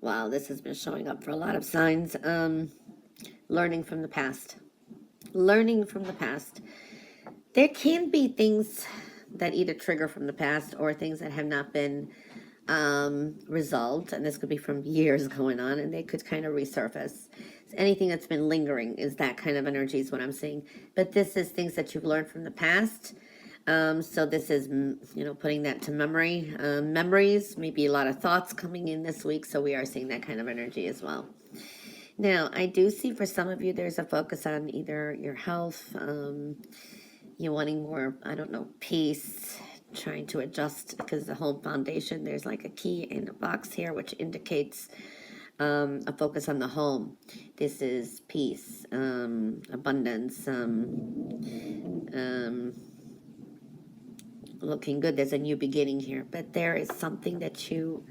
Wow, this has been showing up for a lot of signs. Learning from the past. Learning from the past. There can be things that either trigger from the past or things that have not been resolved, and this could be from years going on, and they could kind of resurface. Anything that's been lingering is that kind of energy is what I'm seeing. But this is things that you've learned from the past. So this is, putting that to memory. Memories, maybe a lot of thoughts coming in this week, so we are seeing that kind of energy as well. Now, I do see for some of you there's a focus on either your health, you wanting more, I don't know, peace, trying to adjust because the whole foundation, there's like a key in a box here which indicates a focus on the home. This is peace, abundance, looking good. There's a new beginning here, but there is something that you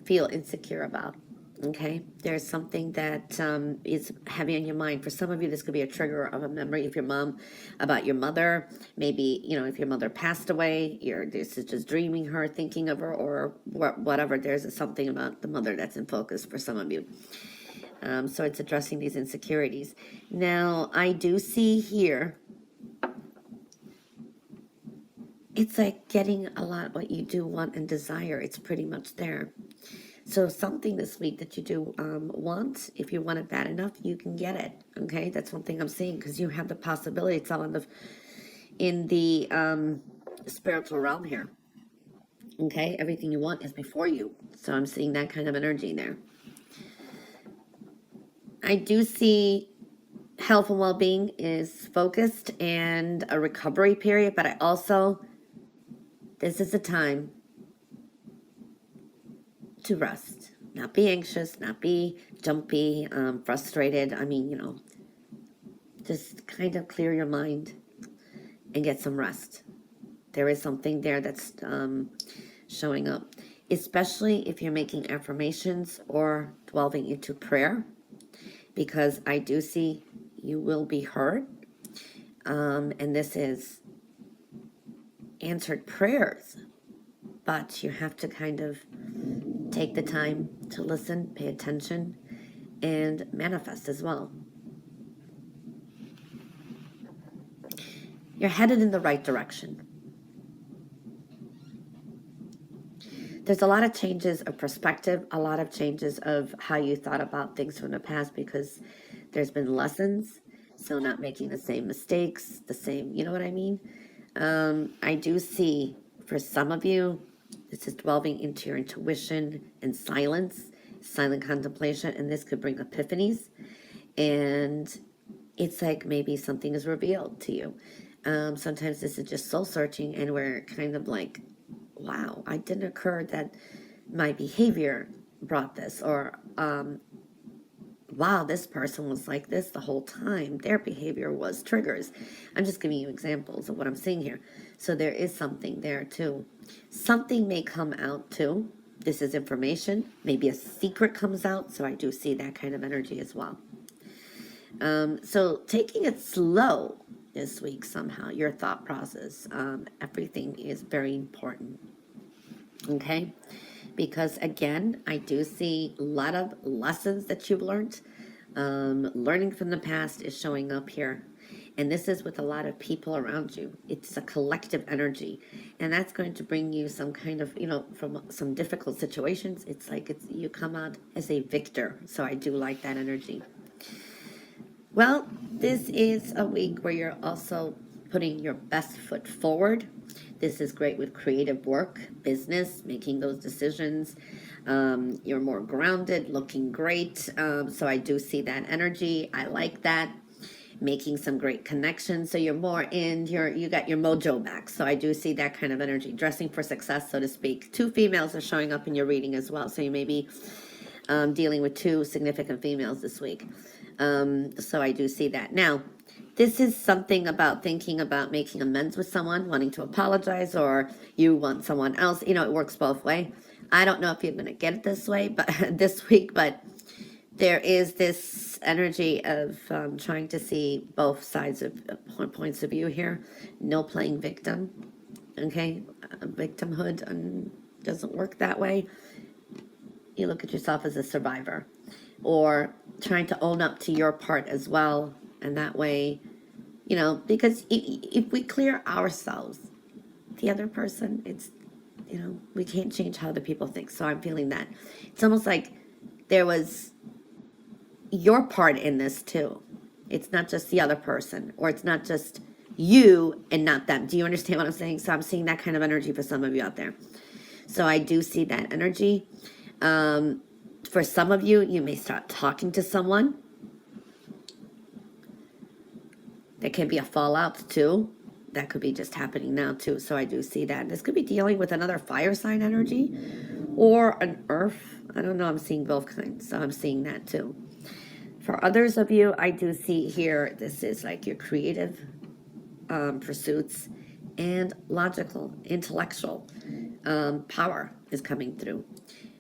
feel insecure about. Okay, there's something that is heavy on your mind. For some of you, this could be a trigger of a memory of your mom, about your mother. Maybe, if your mother passed away, this is just dreaming her, thinking of her, or whatever. There's something about the mother that's in focus for some of you. So it's addressing these insecurities. Now, I do see here, it's like getting a lot what you do want and desire. It's pretty much there. So something this week that you do want, if you want it bad enough, you can get it. Okay, that's one thing I'm seeing, because you have the possibility. It's all in the spiritual realm here. Okay, everything you want is before you. So I'm seeing that kind of energy there. I do see health and well-being is focused and a recovery period, but I also, this is a time to rest, not be anxious, not be jumpy, frustrated. I mean, just kind of clear your mind and get some rest. There is something there that's showing up, especially if you're making affirmations or delving into prayer, because I do see you will be heard. And this is answered prayers, but you have to kind of take the time to listen, pay attention, and manifest as well. You're headed in the right direction. There's a lot of changes of perspective, a lot of changes of how you thought about things from the past, because there's been lessons. So not making the same mistakes, you know what I mean? I do see for some of you, this is delving into your intuition and silent contemplation, and this could bring epiphanies. And it's like maybe something is revealed to you. Sometimes this is just soul searching, and we're kind of like, wow, I didn't occur that my behavior brought this, or wow, this person was like this the whole time. Their behavior was triggers. I'm just giving you examples of what I'm seeing here. So there is something there too. Something may come out too. This is information. Maybe a secret comes out. So I do see that kind of energy as well. So taking it slow this week somehow, your thought process, everything is very important. Okay? Because again, I do see a lot of lessons that you've learned. Learning from the past is showing up here. And this is with a lot of people around you. It's a collective energy. And that's going to bring you some kind of, from some difficult situations. It's like you come out as a victor. So I do like that energy. Well, this is a week where you're also putting your best foot forward. This is great with creative work, business, making those decisions. You're more grounded, looking great. So I do see that energy. I like that. Making some great connections. So you're more you got your mojo back. So I do see that kind of energy. Dressing for success, so to speak. 2 females are showing up in your reading as well. So you may be dealing with 2 significant females this week. So I do see that. Now, this is something about thinking about making amends with someone, wanting to apologize, or you want someone else. It works both ways. I don't know if you're going to get it this way, but this week, but there is this energy of trying to see both sides of points of view here. No playing victim. Okay, victimhood doesn't work that way. you look at yourself as a survivor, or trying to own up to your part as well. And that way, you know, because if we clear ourselves, the other person, it's, you know, we can't change how other people think. So I'm feeling that. It's almost like there was your part in this too. It's not just the other person, or it's not just you and not them. Do you understand what I'm saying? So I'm seeing that kind of energy for some of you out there. So I do see that energy. For some of you, you may start talking to someone. There can be a fallout too. That could be just happening now too. So I do see that. This could be dealing with another fire sign energy or an earth. I don't know. I'm seeing both kinds. So I'm seeing that too. For others of you, I do see here, this is like your creative pursuits and logical, intellectual power is coming through.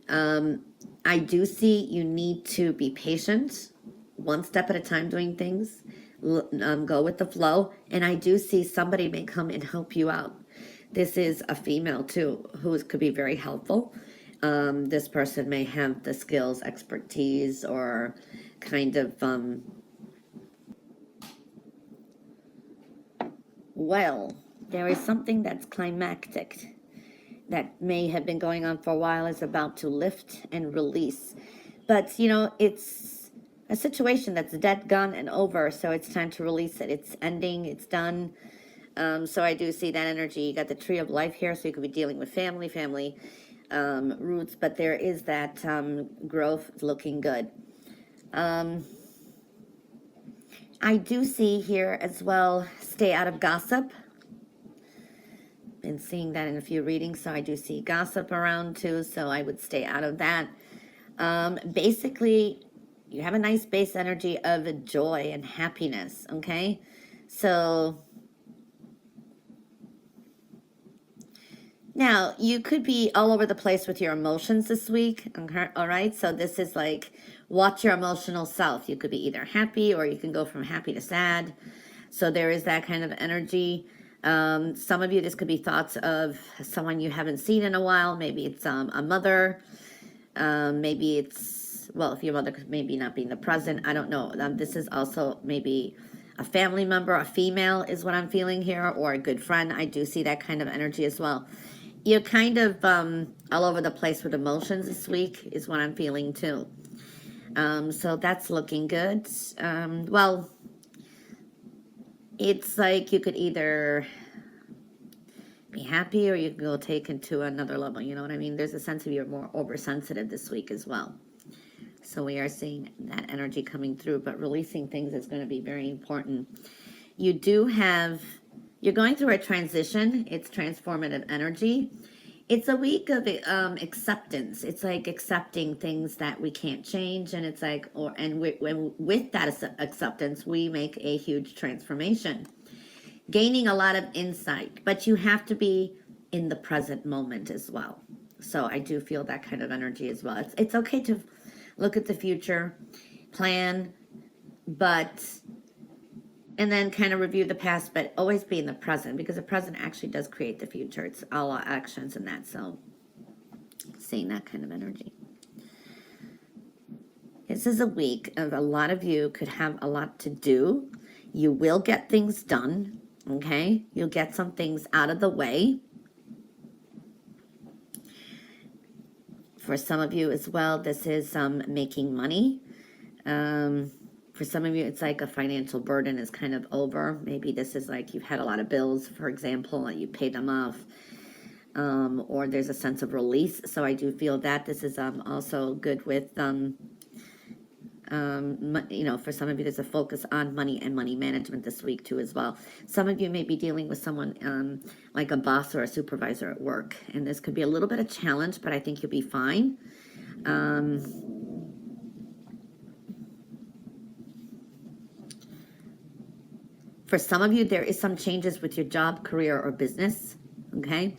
I do see you need to be patient, one step at a time doing things, go with the flow, and I do see somebody may come and help you out. This is a female too, who could be very helpful. This person may have the skills, expertise, or kind of, well, there is something that's climactic that may have been going on for a while, is about to lift and release. But, you know, it's a situation that's dead, gone, and over, so it's time to release it. It's ending, it's done. So I do see that energy. You got the tree of life here, so you could be dealing with family roots, but there is that growth looking good. I do see here as well, stay out of gossip. Been seeing that in a few readings, so I do see gossip around too, so I would stay out of that. Basically, you have a nice base energy of joy and happiness, okay? So now you could be all over the place with your emotions this week, okay? All right? So this is like, watch your emotional self. You could be either happy, or you can go from happy to sad. So there is that kind of energy. Some of you, this could be thoughts of someone you haven't seen in a while. Maybe it's a mother. Maybe it's, well, if your mother could maybe not be in the present, I don't know. This is also maybe a family member, a female is what I'm feeling here, or a good friend. I do see that kind of energy as well. You're kind of all over the place with emotions this week is what I'm feeling too. So that's looking good. Well, it's like you could either be happy, or you can go take it to another level. You know what I mean? There's a sense of you're more oversensitive this week as well. So we are seeing that energy coming through, but releasing things is going to be very important. You do have, you're going through a transition. It's transformative energy. It's a week of acceptance. It's like accepting things that we can't change, and it's like, with that acceptance, we make a huge transformation, gaining a lot of insight. But you have to be in the present moment as well. So I do feel that kind of energy as well. It's okay to look at the future, plan, and then kind of review the past, but always be in the present, because the present actually does create the future. It's all our actions and that. So seeing that kind of energy. This is a week of a lot of you could have a lot to do. You will get things done, okay? You'll get some things out of the way. For some of you as well, this is making money. For some of you, it's like a financial burden is kind of over. Maybe this is like you've had a lot of bills, for example, and you pay them off. Or there's a sense of release. So I do feel that this is also good with, you know, for some of you, there's a focus on money and money management this week too as well. Some of you may be dealing with someone like a boss or a supervisor at work. And this could be a little bit of challenge, but I think you'll be fine. For some of you, there is some changes with your job, career, or business, okay?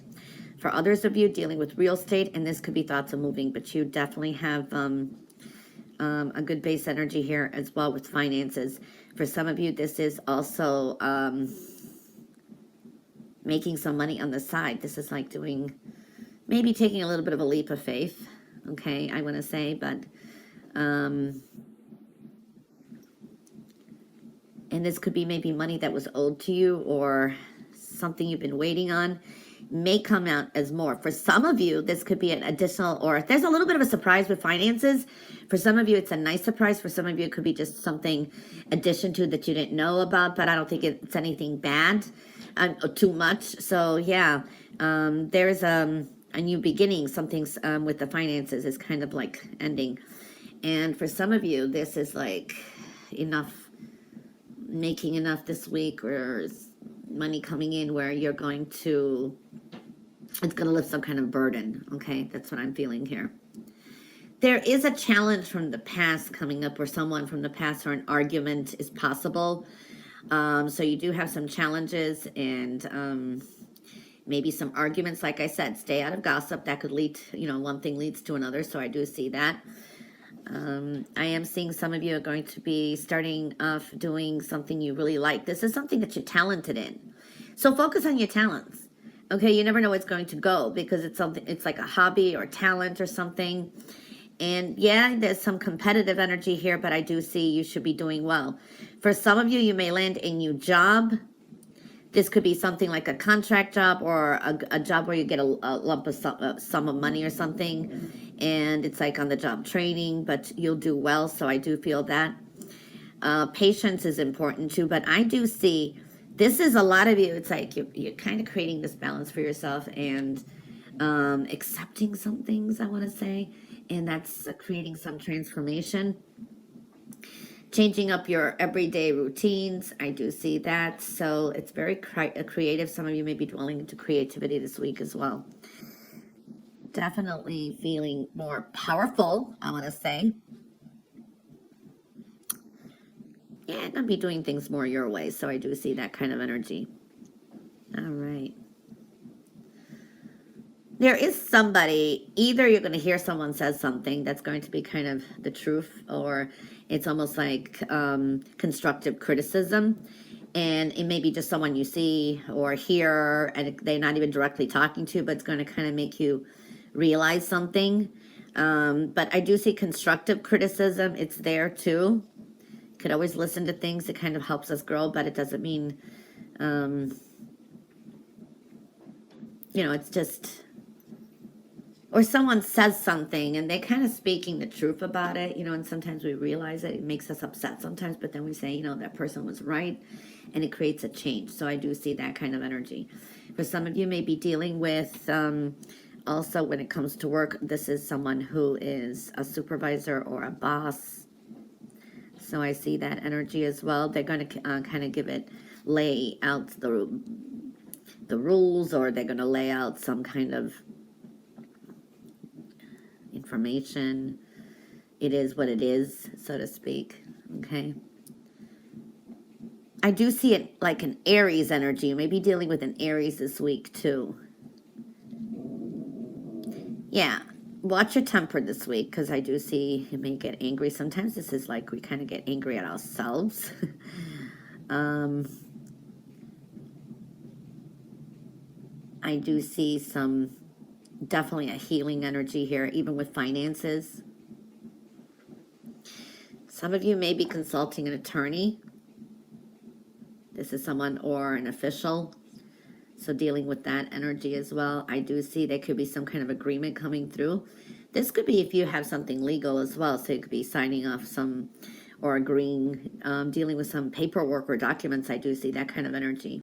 For others of you, dealing with real estate, and this could be thoughts of moving, but you definitely have a good base energy here as well with finances. For some of you, this is also making some money on the side. This is like doing, maybe taking a little bit of a leap of faith, okay, I want to say, but, and this could be maybe money that was owed to you or something you've been waiting on may come out as more. For some of you, this could be an additional, or there's a little bit of a surprise with finances. For some of you, it's a nice surprise. For some of you, it could be just something addition to that you didn't know about, but I don't think it's anything bad, too much. So yeah, there's a new beginning. Something's with the finances is kind of like ending. And for some of you, this is like enough, making enough this week, or money coming in where you're going to, it's going to lift some kind of burden. Okay, that's what I'm feeling here. There is a challenge from the past coming up, or someone from the past, or an argument is possible. So you do have some challenges and maybe some arguments. Like I said, stay out of gossip. That could lead, one thing leads to another. So I do see that. I am seeing some of you are going to be starting off doing something you really like. This is something that you're talented in. So focus on your talents. Okay, you never know where it's going to go, because it's something, it's like a hobby or talent or something. And yeah, there's some competitive energy here, but I do see you should be doing well. For some of you, you may land a new job. This could be something like a contract job, or a job where you get a lump of sum of money or something. And it's like on the job training, but you'll do well. So I do feel that. Patience is important too, but I do see, this is a lot of you, it's like you're kind of creating this balance for yourself and accepting some things, I want to say. And that's creating some transformation. Changing up your everyday routines. I do see that. So it's very creative. Some of you may be dwelling into creativity this week as well. Definitely feeling more powerful, I want to say. Yeah, I'm going to be doing things more your way. So I do see that kind of energy. All right. There is somebody, either you're going to hear someone says something that's going to be kind of the truth, or it's almost like constructive criticism. And it may be just someone you see or hear, and they're not even directly talking to, but it's going to kind of make you realize something. But I do see constructive criticism. It's there too. Could always listen to things. It kind of helps us grow, but it doesn't mean, it's just... Or someone says something and they're kind of speaking the truth about it, and sometimes we realize it makes us upset sometimes, but then we say, that person was right, and it creates a change. So I do see that kind of energy. For some of you may be dealing with, also when it comes to work, this is someone who is a supervisor or a boss. So I see that energy as well. They're going to kind of lay out the rules, or they're going to lay out some kind of information. It is what it is, so to speak. Okay. I do see it like an Aries energy. You may be dealing with an Aries this week too. Yeah. Watch your temper this week, because I do see you may get angry. Sometimes this is like we kind of get angry at ourselves. I do see definitely a healing energy here, even with finances. Some of you may be consulting an attorney. This is someone, or an official. So dealing with that energy as well. I do see there could be some kind of agreement coming through. This could be if you have something legal as well. So you could be signing off or agreeing, dealing with some paperwork or documents. I do see that kind of energy.